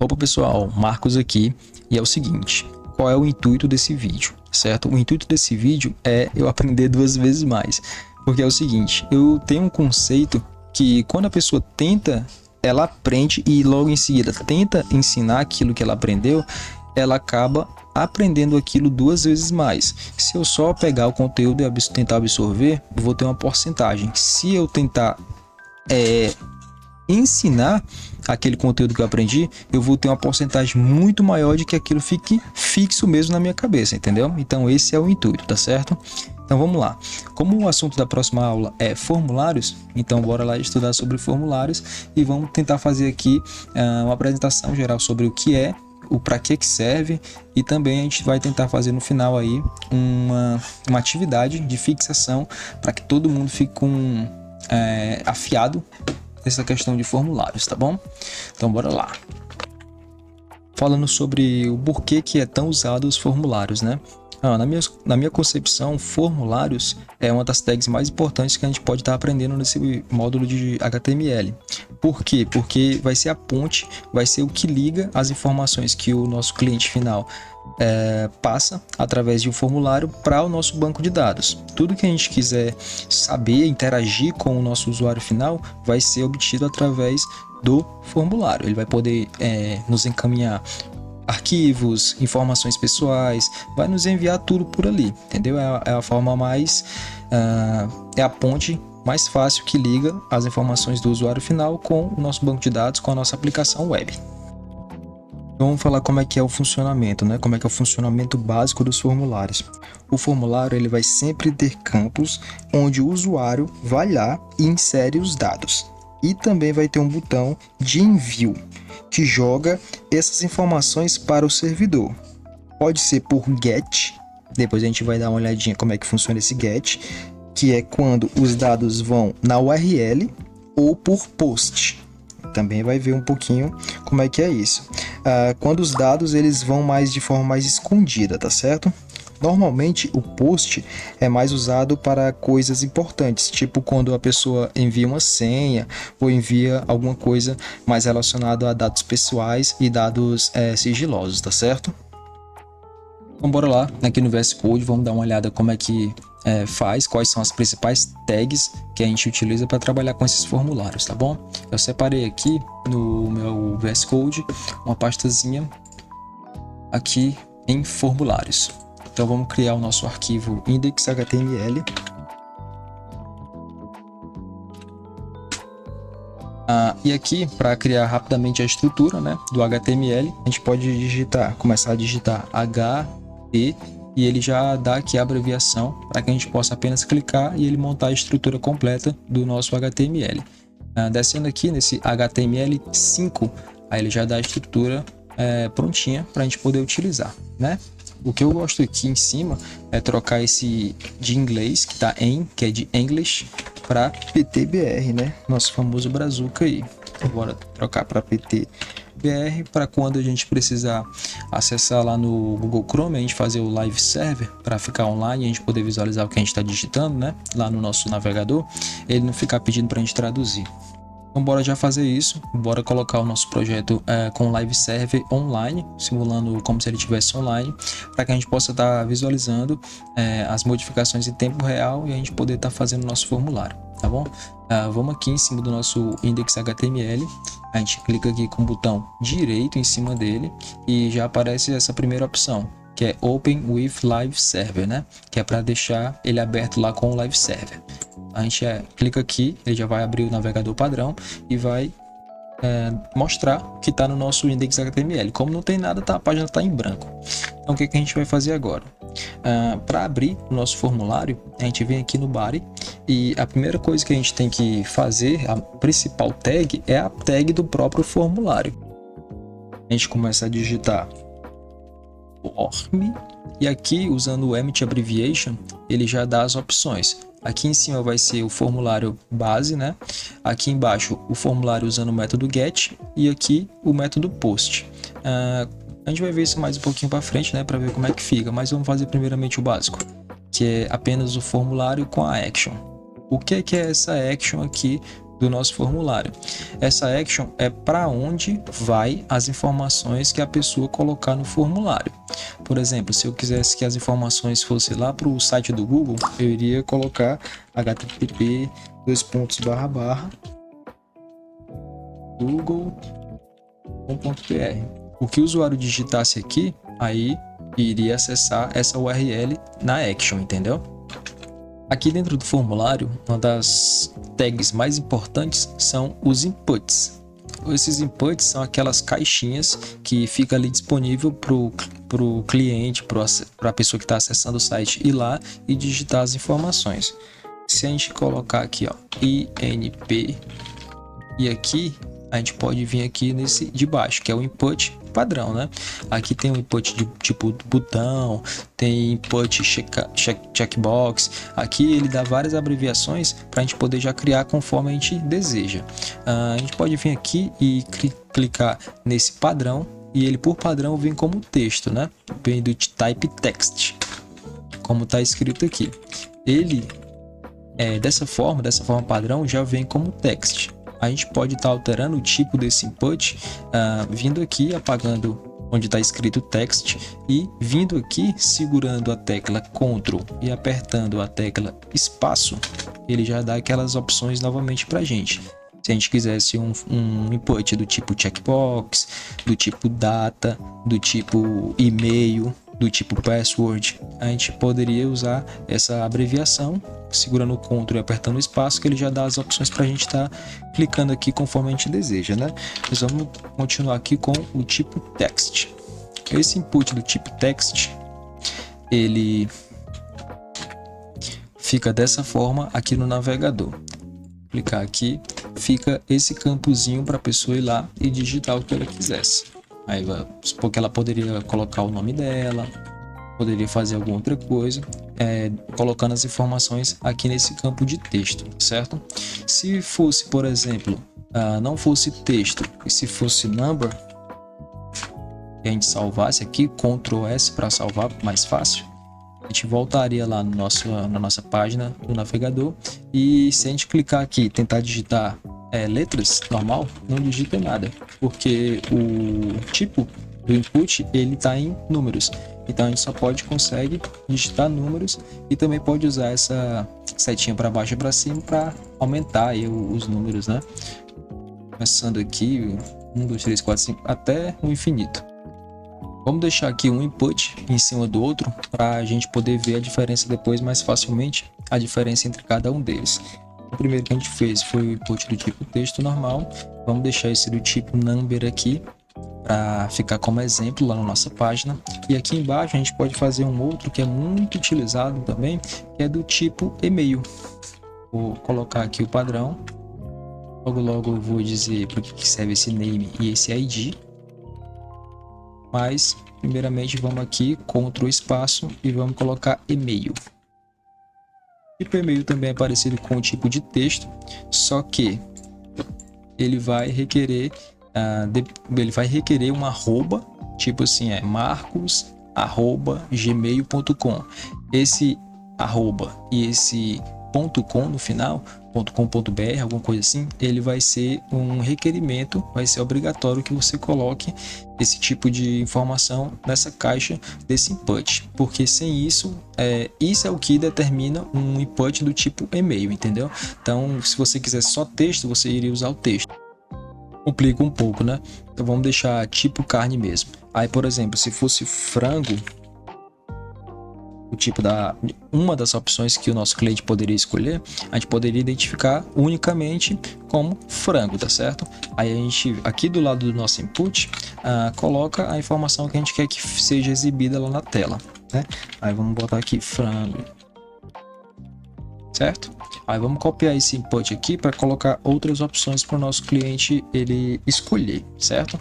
Opa pessoal, Marcos aqui, e é o seguinte, qual é o intuito desse vídeo, certo? O intuito desse vídeo é eu aprender 2 vezes mais, porque é o seguinte, eu tenho um conceito que quando a pessoa tenta, ela aprende e logo em seguida tenta ensinar aquilo que ela aprendeu, ela acaba aprendendo aquilo 2 vezes mais. Se eu só pegar o conteúdo e tentar absorver, eu vou ter uma porcentagem. Se eu tentar ensinar aquele conteúdo que eu aprendi, eu vou ter uma porcentagem muito maior de que aquilo fique fixo mesmo na minha cabeça, entendeu? Então esse é o intuito, tá certo? Então vamos lá. Como o assunto da próxima aula é formulários, então bora lá estudar sobre formulários e vamos tentar fazer aqui uma apresentação geral sobre o que é, o para que serve, e também a gente vai tentar fazer no final aí uma atividade de fixação para que todo mundo fique afiado essa questão de formulários, tá bom? Então bora lá. Falando sobre o porquê que é tão usado os formulários, né? Na minha concepção, formulários é uma das tags mais importantes que a gente pode estar aprendendo nesse módulo de HTML. Por quê? Porque vai ser a ponte, vai ser o que liga as informações que o nosso cliente final passa através de um formulário para o nosso banco de dados. Tudo que a gente quiser saber, interagir com o nosso usuário final, vai ser obtido através do formulário. Ele vai poder nos encaminhar arquivos, informações pessoais, vai nos enviar tudo por ali, entendeu? É a forma mais, é a ponte mais fácil que liga as informações do usuário final com o nosso banco de dados, com a nossa aplicação web. Vamos falar como é que é o funcionamento, né? Como é que é o funcionamento básico dos formulários. O formulário ele vai sempre ter campos onde o usuário vai lá e insere os dados. E também vai ter um botão de envio, que joga essas informações para o servidor. Pode ser por GET, depois a gente vai dar uma olhadinha como é que funciona esse GET, que é quando os dados vão na URL, ou por POST. Também vai ver um pouquinho como é que é isso. Quando os dados eles vão de forma mais escondida, tá certo? Normalmente o post é mais usado para coisas importantes, tipo quando a pessoa envia uma senha ou envia alguma coisa mais relacionada a dados pessoais e dados sigilosos, tá certo? Então bora lá, aqui no VS Code, vamos dar uma olhada como é que faz, quais são as principais tags que a gente utiliza para trabalhar com esses formulários, tá bom? Eu separei aqui no meu VS Code uma pastazinha aqui em formulários. Então vamos criar o nosso arquivo index.html. E aqui, para criar rapidamente a estrutura, né, do HTML, a gente pode começar a digitar HT, e ele já dá aqui a abreviação para que a gente possa apenas clicar e ele montar a estrutura completa do nosso HTML. Descendo aqui nesse HTML5, aí ele já dá a estrutura prontinha para a gente poder utilizar, né? O que eu gosto aqui em cima é trocar esse de inglês, que é de English, para PTBR, né? Nosso famoso brazuca aí. Então, bora trocar para PTBR, para quando a gente precisar acessar lá no Google Chrome, a gente fazer o live server para ficar online e a gente poder visualizar o que a gente está digitando, né? Lá no nosso navegador, ele não ficar pedindo para a gente traduzir. Então bora já fazer isso, bora colocar o nosso projeto com live server online, simulando como se ele estivesse online, para que a gente possa estar visualizando as modificações em tempo real e a gente poder estar fazendo o nosso formulário, tá bom? Vamos aqui em cima do nosso index.html, a gente clica aqui com o botão direito em cima dele e já aparece essa primeira opção, que é Open with Live Server, né? Que é para deixar ele aberto lá com o Live Server. A gente clica aqui, ele já vai abrir o navegador padrão e vai mostrar o que está no nosso index.html. Como não tem nada, a página está em branco. Então o que a gente vai fazer agora? Para abrir o nosso formulário, a gente vem aqui no body e a primeira coisa que a gente tem que fazer, a principal tag, é a tag do próprio formulário. A gente começa a digitar form e aqui, usando o Emmet Abbreviation, ele já dá as opções. Aqui em cima vai ser o formulário base, né? Aqui embaixo o formulário usando o método get e aqui o método post. A gente vai ver isso mais um pouquinho para frente, né? Para ver como é que fica, mas vamos fazer primeiramente o básico, que é apenas o formulário com a action. O que é essa action aqui do nosso formulário. Essa action é para onde vai as informações que a pessoa colocar no formulário. Por exemplo, se eu quisesse que as informações fossem lá para o site do Google, eu iria colocar http://google.com.br. O que o usuário digitasse aqui, aí iria acessar essa URL na action, entendeu? Aqui dentro do formulário, uma das tags mais importantes são os inputs. Esses inputs são aquelas caixinhas que fica ali disponível para o cliente, para a pessoa que está acessando o site ir lá e digitar as informações. Se a gente colocar aqui, ó, INP, e aqui a gente pode vir aqui nesse de baixo, que é o input padrão, né? Aqui tem um input de tipo botão, tem input checkbox. Aqui ele dá várias abreviações para a gente poder já criar conforme a gente deseja. A gente pode vir aqui e clicar nesse padrão, e ele por padrão vem como texto, né? Vem do type text, como está escrito aqui. Ele dessa forma padrão já vem como text. A gente pode estar alterando o tipo desse input, vindo aqui, apagando onde está escrito text, e vindo aqui, segurando a tecla Ctrl e apertando a tecla espaço, ele já dá aquelas opções novamente para a gente. Se a gente quisesse um input do tipo checkbox, do tipo data, do tipo e-mail, do tipo password, a gente poderia usar essa abreviação, segurando o Ctrl e apertando o espaço, que ele já dá as opções para a gente estar clicando aqui conforme a gente deseja, né? Nós vamos continuar aqui com o tipo text. Esse input do tipo text, ele fica dessa forma aqui no navegador. Clicar aqui, fica esse campozinho para a pessoa ir lá e digitar o que ela quisesse. Aí vai supor que ela poderia colocar o nome dela, poderia fazer alguma outra coisa, colocando as informações aqui nesse campo de texto, certo? Se fosse, por exemplo, não fosse texto, e se fosse number, e a gente salvasse aqui, Ctrl S para salvar mais fácil, a gente voltaria lá no na nossa página do navegador, e se a gente clicar aqui e tentar digitar letras normal, não digita nada, porque o tipo do input ele está em números, então a gente só consegue digitar números, e também pode usar essa setinha para baixo e para cima para aumentar aí os números, né? Começando aqui 1, 2, 3, 4, 5 até o infinito. Vamos deixar aqui um input em cima do outro para a gente poder ver a diferença depois mais facilmente, a diferença entre cada um deles. O primeiro que a gente fez foi o input do tipo texto normal. Vamos deixar esse do tipo number aqui para ficar como exemplo lá na nossa página. E aqui embaixo a gente pode fazer um outro que é muito utilizado também, que é do tipo e-mail. Vou colocar aqui o padrão. Logo eu vou dizer para que serve esse name e esse ID. Mas primeiramente vamos aqui, Ctrl espaço, e vamos colocar e-mail. O tipo e-mail também é parecido com o tipo de texto, só que ele vai requerer um arroba, tipo assim, marcos@gmail.com. Esse arroba e esse .com no final, .com.br, alguma coisa assim, ele vai ser um requerimento, vai ser obrigatório que você coloque esse tipo de informação nessa caixa desse input, porque sem isso, isso é o que determina um input do tipo e-mail, entendeu? Então, se você quiser só texto, você iria usar o texto. Complica um pouco, né? Então vamos deixar tipo carne mesmo. Aí, por exemplo, se fosse frango, o tipo uma das opções que o nosso cliente poderia escolher, a gente poderia identificar unicamente como frango, tá certo? Aí a gente, aqui do lado do nosso input, coloca a informação que a gente quer que seja exibida lá na tela, né? Aí vamos botar aqui frango, certo? Aí vamos copiar esse input aqui para colocar outras opções para o nosso cliente ele escolher, certo?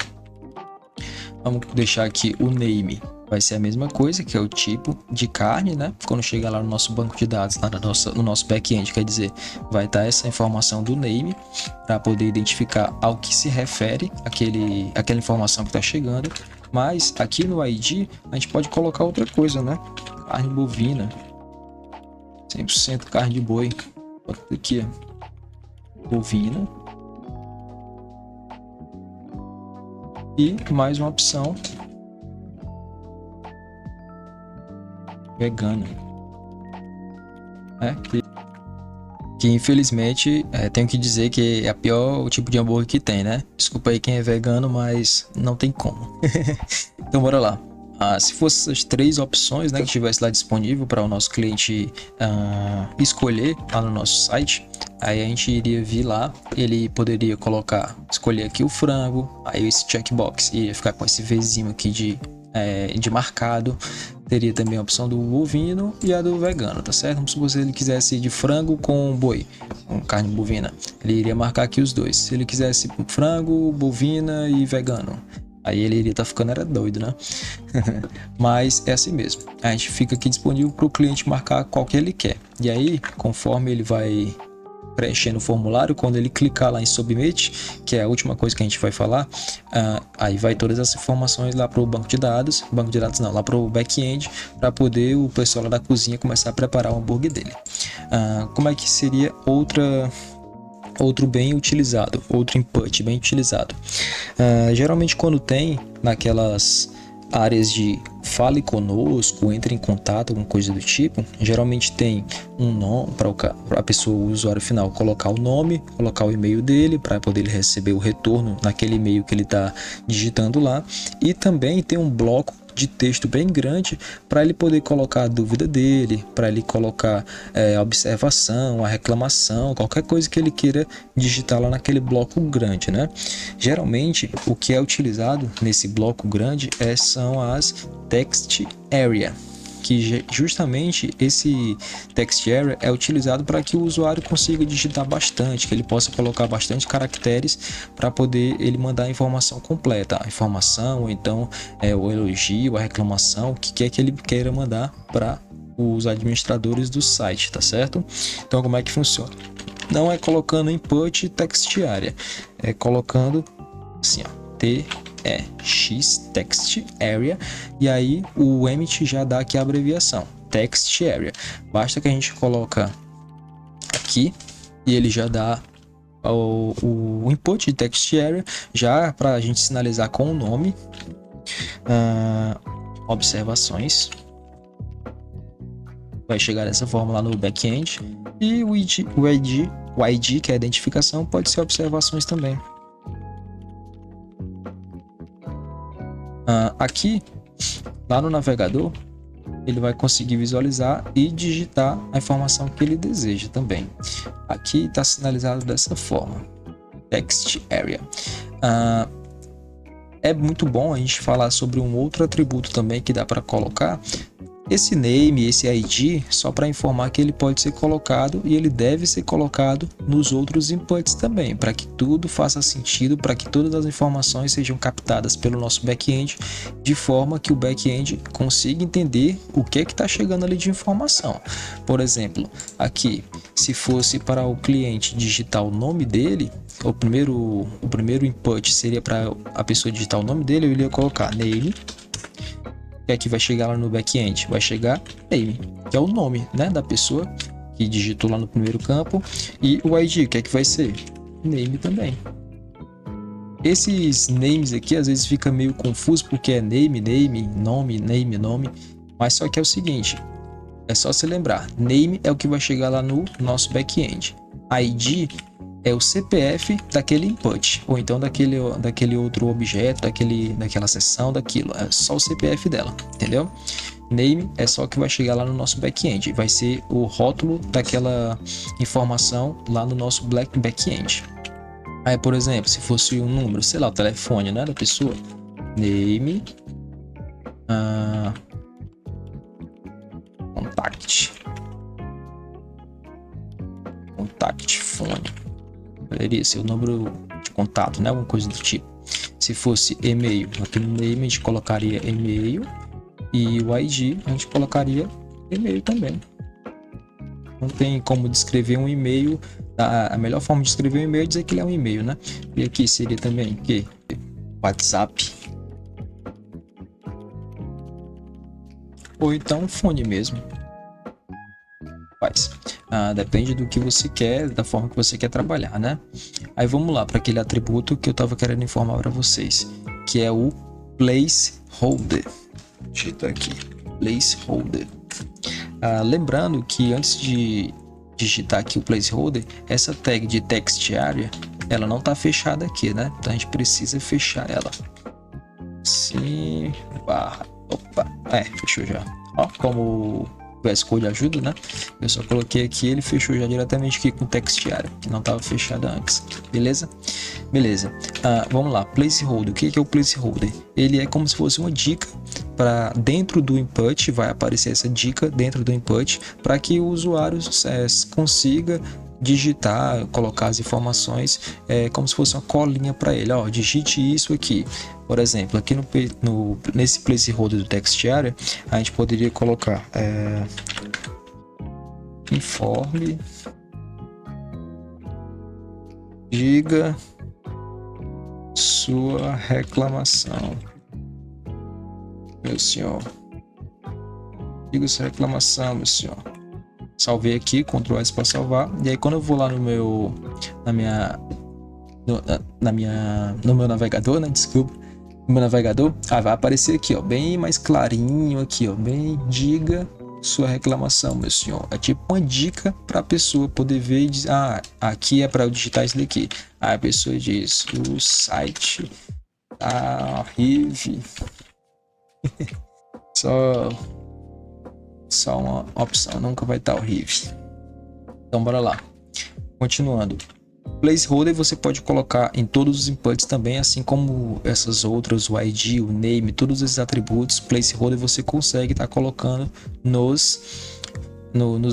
Vamos deixar aqui o name, vai ser a mesma coisa, que é o tipo de carne, né? Quando chegar lá no nosso banco de dados, lá no nosso back-end, quer dizer, vai estar essa informação do name para poder identificar ao que se refere aquela informação que está chegando. Mas aqui no ID a gente pode colocar outra coisa, né? Carne bovina, 100% carne de boi, aqui, ó. Bovina. e mais uma opção vegana, né? Que infelizmente tenho que dizer que é o pior tipo de hambúrguer que tem, né? Desculpa aí quem é vegano, mas não tem como. Então bora lá. Se fosse essas três opções, né, que tivesse lá disponível para o nosso cliente escolher lá no nosso site, aí a gente iria vir lá, ele poderia escolher aqui o frango, aí esse checkbox ia ficar com esse Vzinho aqui de marcado. Teria também a opção do bovino e a do vegano, tá certo? Vamos supor se ele quisesse de frango com boi, com carne bovina, ele iria marcar aqui os dois. Se ele quisesse frango, bovina e vegano, aí ele iria estar ficando doido, né? Mas é assim mesmo. A gente fica aqui disponível para o cliente marcar qual que ele quer. E aí, conforme ele vai preenchendo o formulário, quando ele clicar lá em Submit, que é a última coisa que a gente vai falar, aí vai todas as informações lá para o banco de dados não, lá para o back-end, para poder o pessoal lá da cozinha começar a preparar o hambúrguer dele. Como é que seria outro bem utilizado, outro input bem utilizado? Geralmente quando tem naquelas áreas de fale conosco, entre em contato, alguma coisa do tipo, geralmente tem um nome para a pessoa, o usuário final, colocar o nome, colocar o e-mail dele para poder receber o retorno naquele e-mail que ele está digitando lá, e também tem um bloco de texto bem grande para ele poder colocar a dúvida dele, para ele colocar a observação, a reclamação, qualquer coisa que ele queira digitar lá naquele bloco grande, né? Geralmente o que é utilizado nesse bloco grande são as text area, que justamente esse text area é utilizado para que o usuário consiga digitar bastante, que ele possa colocar bastante caracteres para poder ele mandar a informação completa, a informação, ou então o elogio, a reclamação, o que quer que ele queira mandar para os administradores do site, tá certo? Então como é que funciona? Não é colocando input text area, é colocando assim, ó, X text area, e aí o emit já dá aqui a abreviação text area. Basta que a gente coloca aqui e ele já dá o input de text area, já para a gente sinalizar com o nome, observações, vai chegar dessa forma lá no back-end, e o ID, que é a identificação, pode ser observações também. Aqui, lá no navegador, ele vai conseguir visualizar e digitar a informação que ele deseja também. Aqui está sinalizado dessa forma, text area. É muito bom a gente falar sobre um outro atributo também que dá para colocar. Esse name, esse ID, só para informar que ele pode ser colocado e ele deve ser colocado nos outros inputs também, para que tudo faça sentido, para que todas as informações sejam captadas pelo nosso back-end, de forma que o back-end consiga entender o que está chegando ali de informação. Por exemplo, aqui, se fosse para o cliente digitar o nome dele, o primeiro input seria para a pessoa digitar o nome dele, eu iria colocar name. Que aqui vai chegar lá no back-end, vai chegar name, que é o nome, né, da pessoa que digitou lá no primeiro campo, e o ID, que é que vai ser name também. Esses names aqui às vezes fica meio confuso porque é name, nome, mas só que é o seguinte, é só se lembrar, name é o que vai chegar lá no nosso back-end, ID é o CPF daquele input, ou então daquele outro objeto, daquela seção, daquilo. É só o CPF dela, entendeu? Name é só que vai chegar lá no nosso back-end, vai ser o rótulo daquela informação lá no nosso back-end. Aí, por exemplo, se fosse um número, sei lá, o telefone, né, da pessoa, name, contact phone. Poderia ser o número de contato, né? Alguma coisa do tipo. Se fosse e-mail, aqui no name a gente colocaria e-mail, e o ID a gente colocaria e-mail também. Não tem como descrever um e-mail, a melhor forma de escrever um e-mail é dizer que ele é um e-mail, né? E aqui seria também que WhatsApp, ou então fone mesmo. Depende do que você quer, da forma que você quer trabalhar, né? Aí vamos lá para aquele atributo que eu estava querendo informar para vocês. que é o placeholder. Digita aqui, placeholder. Lembrando que antes de digitar aqui o placeholder, essa tag de text area, ela não está fechada aqui, né? Então a gente precisa fechar ela. Sim, barra, opa, fechou já. Ó, como o VS Code ajuda, né? Eu só coloquei aqui, ele fechou já diretamente aqui com o text area, que não estava fechado antes, beleza? Beleza, vamos lá, placeholder. O que é o placeholder? Ele é como se fosse uma dica para dentro do input, vai aparecer essa dica dentro do input para que o usuário consiga digitar, colocar as informações, como se fosse uma colinha para ele. Ó, digite isso aqui. Por exemplo, aqui nesse placeholder do text area, a gente poderia colocar informe diga sua reclamação, meu senhor. Diga sua reclamação, meu senhor. Salvei aqui, Ctrl S para salvar. E aí quando eu vou lá no meu navegador, né? Desculpa. No meu navegador, vai aparecer aqui, ó, bem mais clarinho aqui, ó, bem diga sua reclamação, meu senhor. É tipo uma dica para a pessoa poder ver e dizer, aqui é para eu digitar isso daqui. Aí a pessoa diz, o site tá horrível. Só uma opção, nunca vai estar horrível. Então bora lá. Continuando. Placeholder você pode colocar em todos os inputs também, assim como essas outras, o ID, o name, todos esses atributos, placeholder você consegue estar colocando nos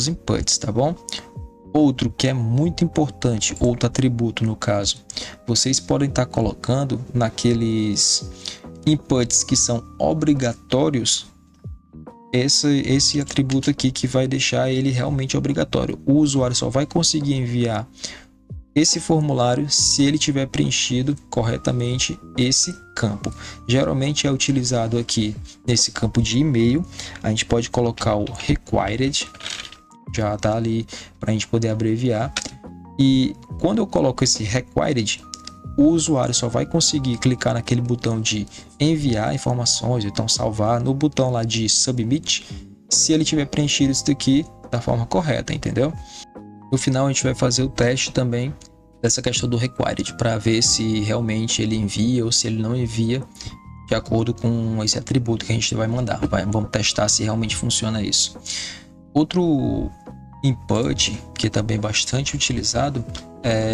inputs, tá bom? Outro que é muito importante, outro atributo no caso, vocês podem estar colocando naqueles inputs que são obrigatórios, esse atributo aqui que vai deixar ele realmente obrigatório. O usuário só vai conseguir enviar esse formulário se ele tiver preenchido corretamente esse campo. Geralmente é utilizado aqui nesse campo de e-mail. A gente pode colocar o required, já tá ali para a gente poder abreviar. E quando eu coloco esse required, o usuário só vai conseguir clicar naquele botão de enviar informações, então salvar, no botão lá de submit, se ele tiver preenchido isso daqui da forma correta, entendeu? No final a gente vai fazer o teste também dessa questão do required para ver se realmente ele envia ou se ele não envia de acordo com esse atributo que a gente vai mandar. Vamos testar se realmente funciona isso. Outro input que também é bastante utilizado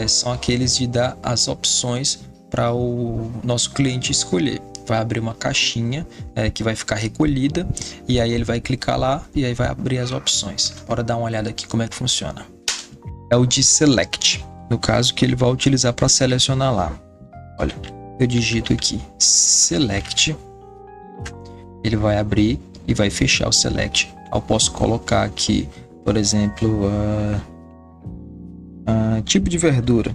são aqueles de dar as opções para o nosso cliente escolher. Vai abrir uma caixinha que vai ficar recolhida e aí ele vai clicar lá e aí vai abrir as opções. Bora dar uma olhada aqui como é que funciona. É o de select, no caso que ele vai utilizar para selecionar lá. Olha, eu digito aqui select, ele vai abrir e vai fechar o select. Eu posso colocar aqui, por exemplo, tipo de verdura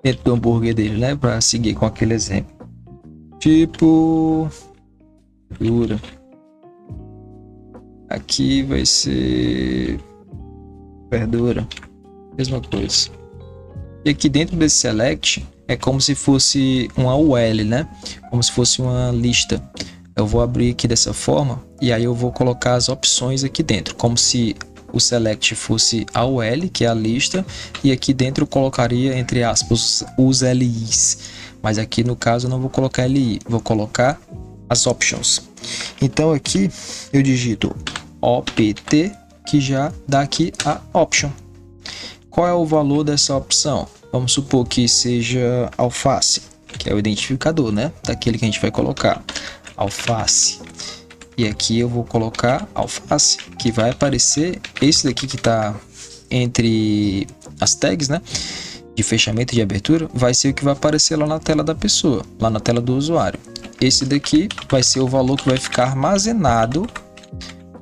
dentro do hambúrguer dele, né? Para seguir com aquele exemplo. Tipo verdura. Aqui vai ser verdura, mesma coisa. E aqui dentro desse select é como se fosse uma UL, né? Como se fosse uma lista. Eu vou abrir aqui dessa forma e aí eu vou colocar as opções aqui dentro, como se o select fosse a UL, que é a lista, e aqui dentro eu colocaria, entre aspas, os LIs. Mas aqui no caso eu não vou colocar LI, vou colocar as options. Então aqui eu digito OPT, que já dá aqui a option. Qual é o valor dessa opção? Vamos supor que seja alface, que é o identificador, né? Daquele que a gente vai colocar. Alface. E aqui eu vou colocar alface, que vai aparecer esse daqui que está entre as tags, né? De fechamento e de abertura, vai ser o que vai aparecer lá na tela da pessoa, lá na tela do usuário. Esse daqui vai ser o valor que vai ficar armazenado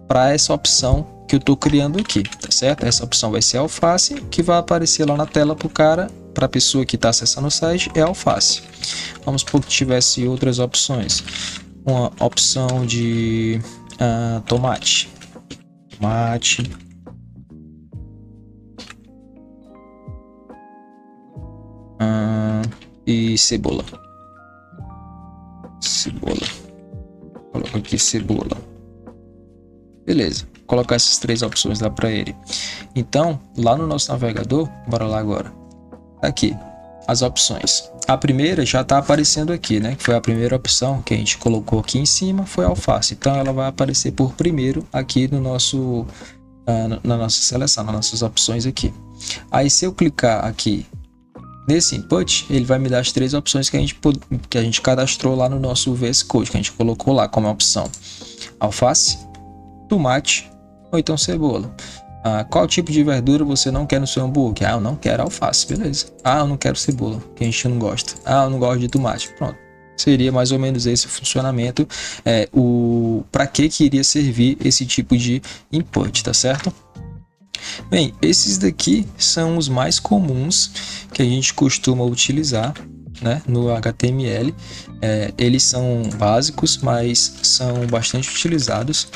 para essa opção que eu estou criando aqui, tá certo? Essa opção vai ser alface, que vai aparecer lá na tela para o cara, para a pessoa que está acessando o site, é alface. Vamos supor que tivesse outras opções. Uma opção de tomate. E cebola. cebola. Coloco aqui cebola. Beleza, vou colocar essas 3 opções lá para ele. Então, lá no nosso navegador, bora lá agora. Aqui, as opções. A primeira já está aparecendo aqui, né? Que foi a primeira opção que a gente colocou aqui em cima, foi alface. Então, ela vai aparecer por primeiro aqui no nosso, na nossa seleção, nas nossas opções aqui. Aí, se eu clicar aqui nesse input, ele vai me dar as 3 opções que a gente cadastrou lá no nosso VS Code, que a gente colocou lá como opção: alface, tomate ou então cebola. Qual tipo de verdura você não quer no seu hambúrguer? Eu não quero alface, beleza. Eu não quero cebola, que a gente não gosta. Eu não gosto de tomate, pronto. Seria mais ou menos esse o funcionamento, para que iria servir esse tipo de input, tá certo? Bem, esses daqui são os mais comuns que a gente costuma utilizar, né, no HTML. Eles são básicos, mas são bastante utilizados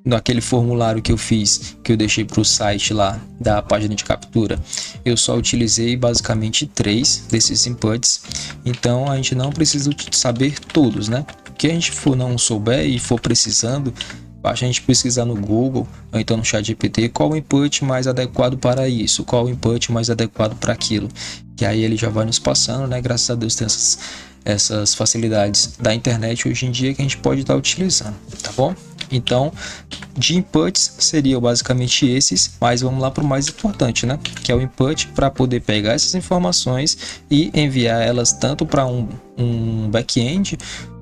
naquele formulário que eu fiz, que eu deixei para o site lá da página de captura. Eu só utilizei basicamente 3 desses inputs, então a gente não precisa saber todos, né? O que a gente não souber e for precisando, basta a gente pesquisar no Google ou então no ChatGPT qual o input mais adequado para isso, qual o input mais adequado para aquilo, que aí ele já vai nos passando, né? Graças a Deus tem essas facilidades da internet hoje em dia que a gente pode estar utilizando, tá bom? Então, de inputs seriam basicamente esses, mas vamos lá para o mais importante, né? Que é o input para poder pegar essas informações e enviar elas tanto para um back-end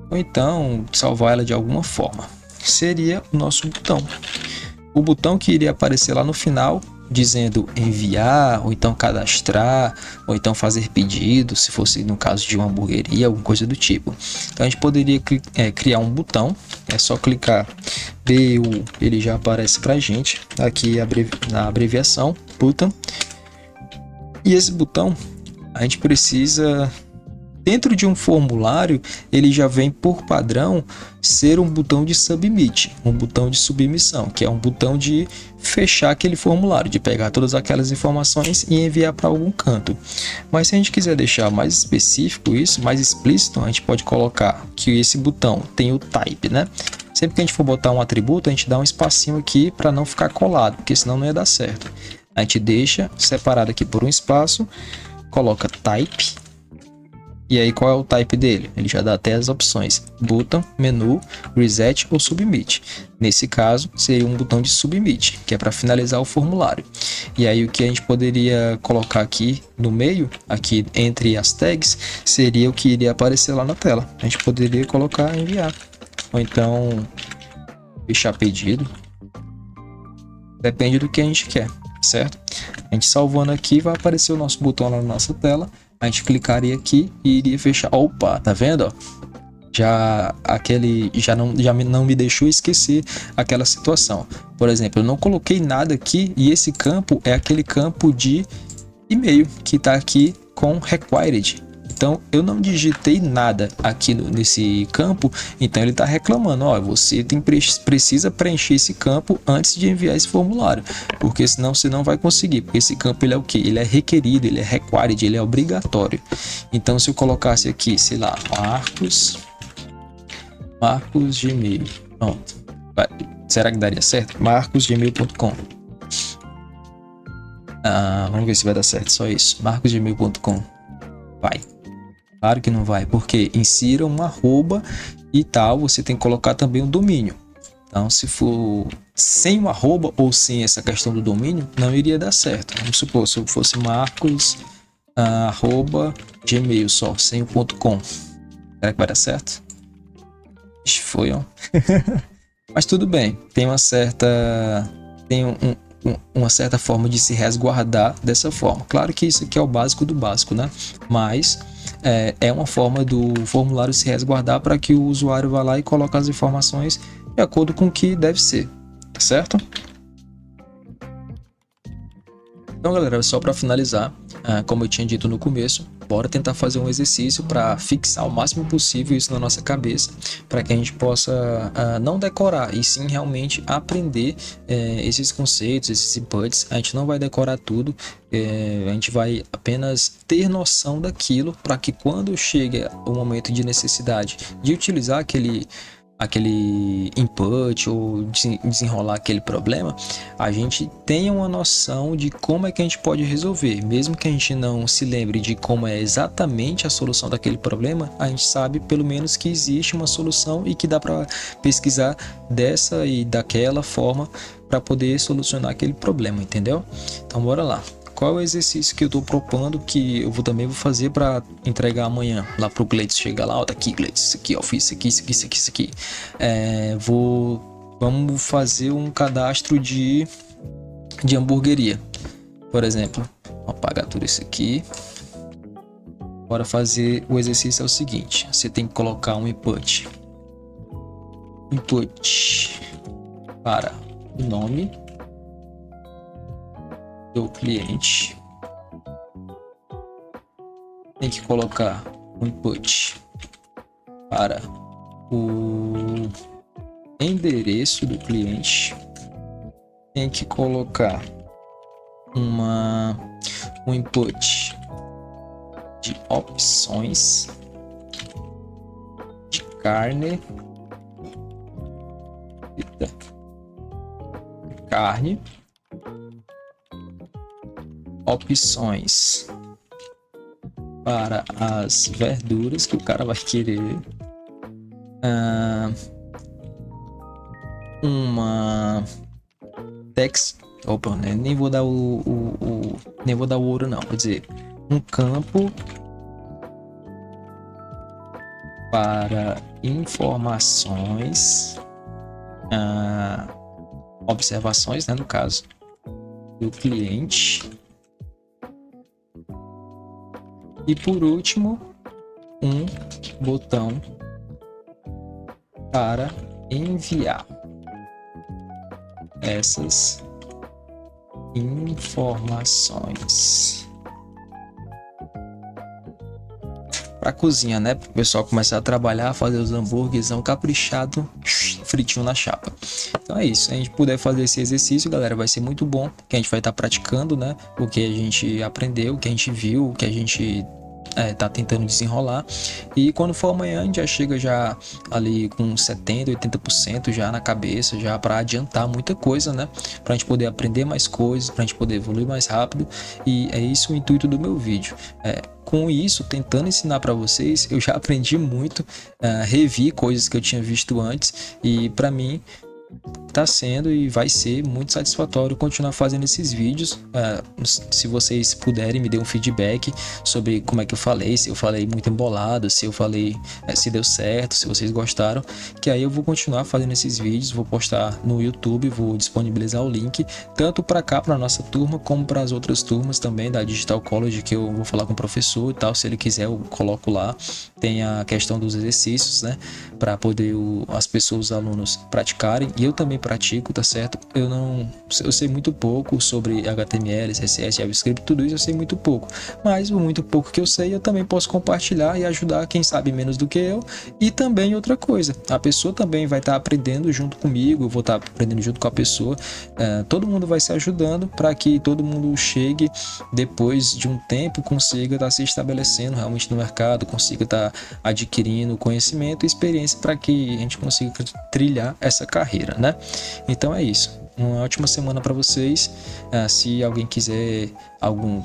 ou então salvar ela de alguma forma. Seria o nosso botão. O botão que iria aparecer lá no final, dizendo enviar, ou então cadastrar, ou então fazer pedido, se fosse no caso de uma hamburgueria, alguma coisa do tipo. Então a gente poderia criar um botão, é só clicar BU, ele já aparece pra gente, aqui na abreviação, button. E esse botão, a gente precisa, dentro de um formulário, ele já vem por padrão ser um botão de submit, um botão de submissão, que é um botão de fechar aquele formulário, de pegar todas aquelas informações e enviar para algum canto. Mas se a gente quiser deixar mais específico isso, mais explícito, a gente pode colocar que esse botão tem o type, né? Sempre que a gente for botar um atributo, a gente dá um espacinho aqui para não ficar colado, porque senão não ia dar certo. A gente deixa separado aqui por um espaço, coloca type. E aí qual é o type dele? Ele já dá até as opções: button, menu, reset ou submit. Nesse caso, seria um botão de submit, que é para finalizar o formulário. E aí o que a gente poderia colocar aqui no meio, aqui entre as tags, seria o que iria aparecer lá na tela. A gente poderia colocar enviar, ou então fechar pedido. Depende do que a gente quer, certo? A gente salvando aqui, vai aparecer o nosso botão lá na nossa tela. A gente clicaria aqui e iria fechar. Opa, tá vendo? Ó? Já não me deixou esquecer aquela situação. Por exemplo, eu não coloquei nada aqui e esse campo é aquele campo de e-mail que está aqui com required. Então eu não digitei nada aqui nesse campo, então ele está reclamando: ó, você precisa preencher esse campo antes de enviar esse formulário, porque senão você não vai conseguir, porque esse campo ele é o que? Ele é requerido, ele é required, ele é obrigatório. Então se eu colocasse aqui, sei lá, Marcos Gmail, pronto. Será que daria certo? marcosgmail.com. Vamos ver se vai dar certo, só isso. marcosgmail.com. Vai. Claro que não vai, porque insira um arroba e tal, você tem que colocar também um domínio. Então, se for sem um arroba ou sem essa questão do domínio, não iria dar certo. Vamos supor, se eu fosse Marcos arroba Gmail só, sem o .com. Será que vai dar certo? Foi, ó. Mas tudo bem, tem uma certa forma de se resguardar dessa forma. Claro que isso aqui é o básico do básico, né? Mas é uma forma do formulário se resguardar para que o usuário vá lá e coloque as informações de acordo com o que deve ser, tá certo? Então, galera, só para finalizar, como eu tinha dito no começo, bora tentar fazer um exercício para fixar o máximo possível isso na nossa cabeça, para que a gente possa não decorar, e sim realmente aprender esses conceitos, esses inputs. A gente não vai decorar tudo, a gente vai apenas ter noção daquilo, para que quando chegue o momento de necessidade de utilizar aquele input ou desenrolar aquele problema, a gente tenha uma noção de como é que a gente pode resolver. Mesmo que a gente não se lembre de como é exatamente a solução daquele problema, a gente sabe pelo menos que existe uma solução e que dá para pesquisar dessa e daquela forma para poder solucionar aquele problema, entendeu? Então bora lá. Qual é o exercício que eu estou propondo, que eu também vou fazer para entregar amanhã lá pro Gleides? Chega lá, ó, tá aqui, Gleides, isso aqui, ó, fiz isso aqui, isso aqui, isso aqui, isso aqui. Vamos fazer um cadastro de hamburgueria, por exemplo. Vou apagar tudo isso aqui. Bora fazer o exercício. É o seguinte: você tem que colocar um input para o nome do cliente, tem que colocar um input para o endereço do cliente, tem que colocar um input de opções de carne, opções para as verduras que o cara vai querer, uma text, opa, né? Nem vou dar nem vou dar o ouro não, vou dizer um campo para informações, observações, né, no caso do cliente. E por último, um botão para enviar essas informações para a cozinha, né? Para o pessoal começar a trabalhar, fazer os hambúrgueres caprichado, fritinho na chapa. Então é isso. Se a gente puder fazer esse exercício, galera, vai ser muito bom, que a gente vai estar praticando, né? O que a gente aprendeu, o que a gente viu, o que a gente tá tentando desenrolar. E quando for amanhã, a gente já chega já ali com 70%, 80% já na cabeça, já para adiantar muita coisa, né? Pra gente poder aprender mais coisas, pra gente poder evoluir mais rápido. E é isso o intuito do meu vídeo. Com isso, tentando ensinar para vocês, eu já aprendi muito, revi coisas que eu tinha visto antes, e para mim tá sendo e vai ser muito satisfatório continuar fazendo esses vídeos. Se vocês puderem me dar um feedback sobre como é que eu falei, se eu falei muito embolado, se eu falei se deu certo, se vocês gostaram, que aí eu vou continuar fazendo esses vídeos, vou postar no YouTube, vou disponibilizar o link tanto para cá, para nossa turma, como para as outras turmas também da Digital College, que eu vou falar com o professor e tal. Se ele quiser, eu coloco lá. Tem a questão dos exercícios, né, para poder as pessoas, os alunos praticarem, e eu também pratico, tá certo? Eu sei muito pouco sobre HTML, CSS, JavaScript, tudo isso eu sei muito pouco, mas o muito pouco que eu sei eu também posso compartilhar e ajudar quem sabe menos do que eu. E também outra coisa, a pessoa também vai estar aprendendo junto comigo, eu vou estar aprendendo junto com a pessoa, todo mundo vai se ajudando para que todo mundo chegue depois de um tempo, consiga estar se estabelecendo realmente no mercado, consiga estar adquirindo conhecimento e experiência para que a gente consiga trilhar essa carreira, né? Então é isso. Uma ótima semana para vocês. Se alguém quiser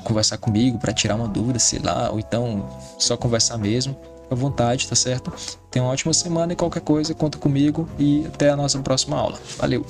conversar comigo para tirar uma dúvida, sei lá, ou então só conversar mesmo, à vontade, tá certo? Tenha uma ótima semana e qualquer coisa, conta comigo e até a nossa próxima aula. Valeu!